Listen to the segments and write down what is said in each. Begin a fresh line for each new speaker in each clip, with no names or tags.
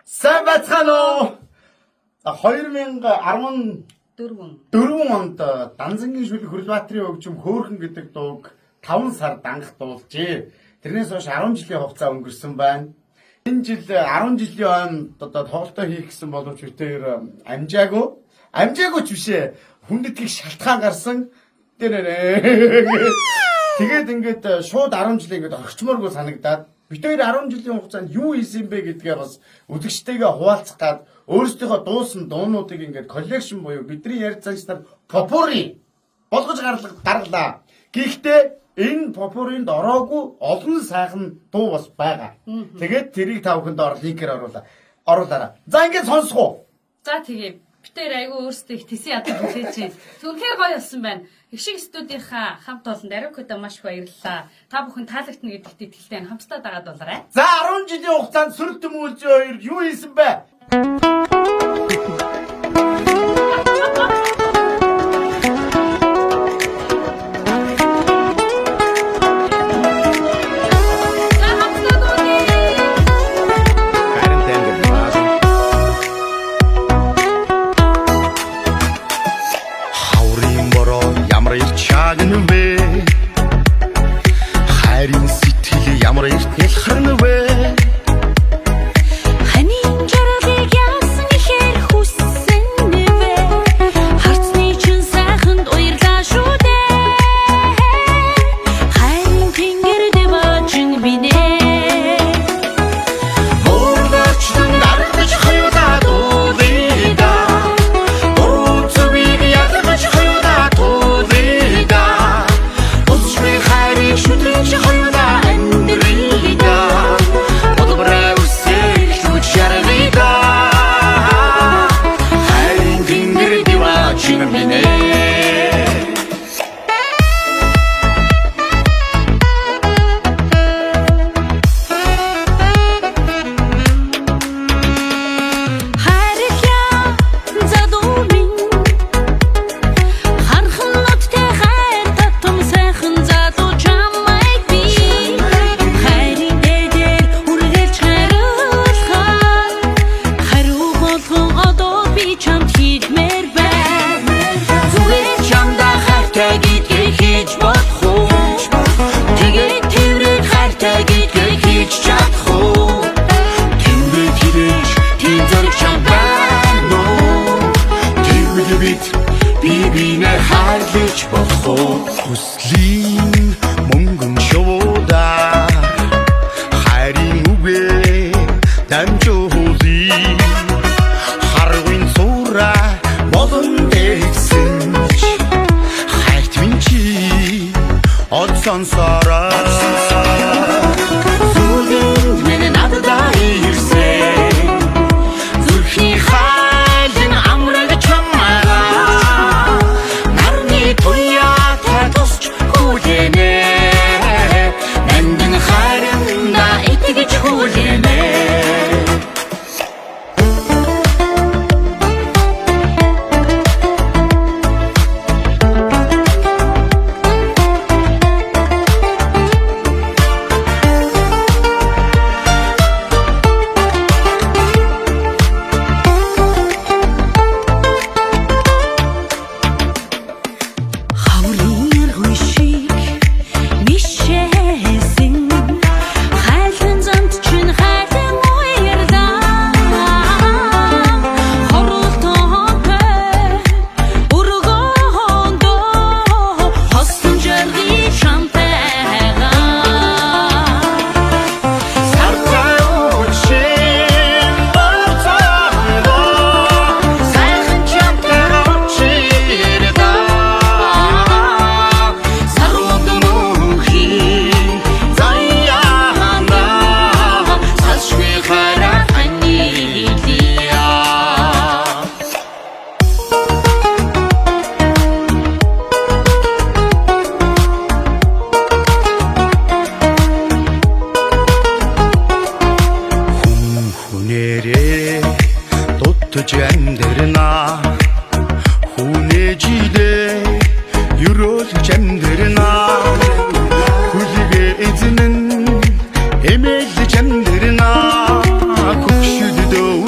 Сайн байцгаана уу? 2014 онд Данзангийн шүлэг Хүрлбаатарын хөгжим хөөхөн гэдэг дууг 5 сар дангах дуулжээ. Тэрнээс хойш 10 жилийн хугацаа өнгөрсөн байна. Энэ жил 10 жилийн ойн тоглолтоо хийх гэсэн боловч тэр амжаагүй ч бишээ. Хүндэтгэх шалтгаан гарсан. Тэгээд ингээд шууд 10 жил ингээд орчмооргүй санагдаад бид хоёр 10 жилийн хугацаанд юу хийсэн бэ гэдгээ бас үзэгчтэйгээ хуваалцах гад өөрсдийнхөө дуусан дуунуудыг ингээд коллекшн буюу бидний ярьж цагтаар попури болгож гаргалаа. Гэхдээ энэ попуринд ороогүй олон сайхан дуу бас байгаа. Тэгээд тэрийг та бүхэнд линкээр оруулаарай. За ингээд сонсох уу?
За тэгээ битээр айгүй өөрсдөө их тэсийн ядаг хүлээж байна. Үнэхээр гоё болсон байна. Их шиг студийнхаа хамт олонд Ариукода маш их баярлалаа. Та бүхэн таалагдана гэдэгт итгэлтэй хамтдаа дагаад болоорой.
За 10 жилийн хугацаанд Сүрдэм Үлжин хоёр юу хийсэн бэ?
Харин сэтгэл ямар эрт ялхарна вэ?
Ханийн жаргалыг яасан ихээр хүссэн нэвэ Харцны чин сайханд уярлаа шүү дээ Харин тэнгэр дэваачин бинэ
Мөрдөгчдөн даргаж хоёулаа дуулыда Дуруу зүгийг ядгаж хоёулаа туулыда Усмын хайрыг шүтэж хоёулаа амьдрыда Бодбраа үсэх лүч жаргыда Харин тэнгэр дэваачин бинэ Бибинэ хайлж болох хүслийн мөнгөн шуудаа хайрын үгээ дамжуулъя харгын цуура болон дэсэн хайрт минь чи од сонсороо зүгэн минь надад ирсэн зүрхний хайлын амраг чамаа Нандин хайрында итгэж хүлэнэ Дутж амьдрна хүнээжидээ юрөөлж амьдрна хүлгээ эзэн эмээлж амьдрна хөвшөд дөө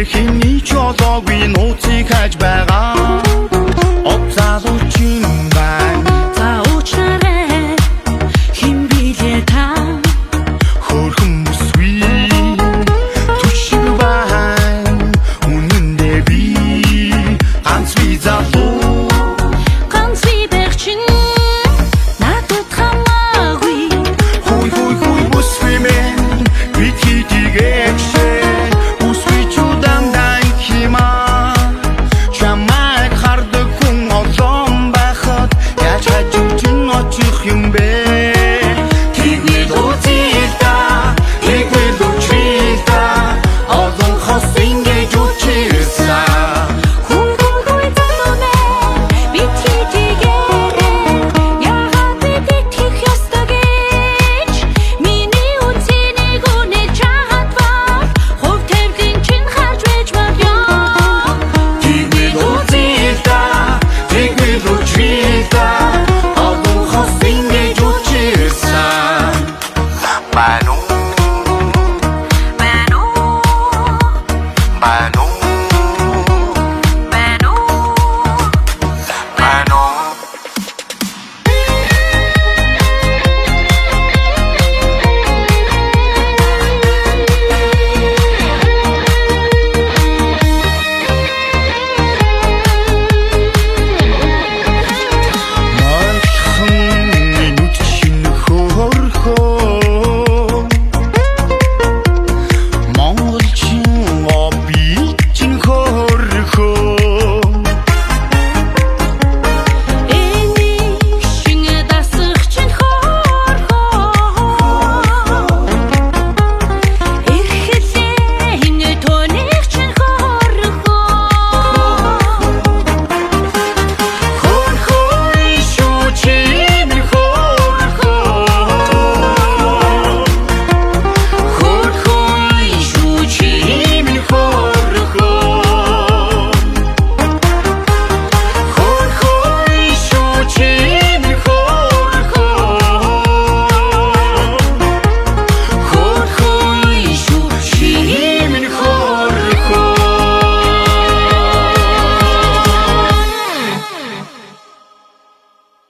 хин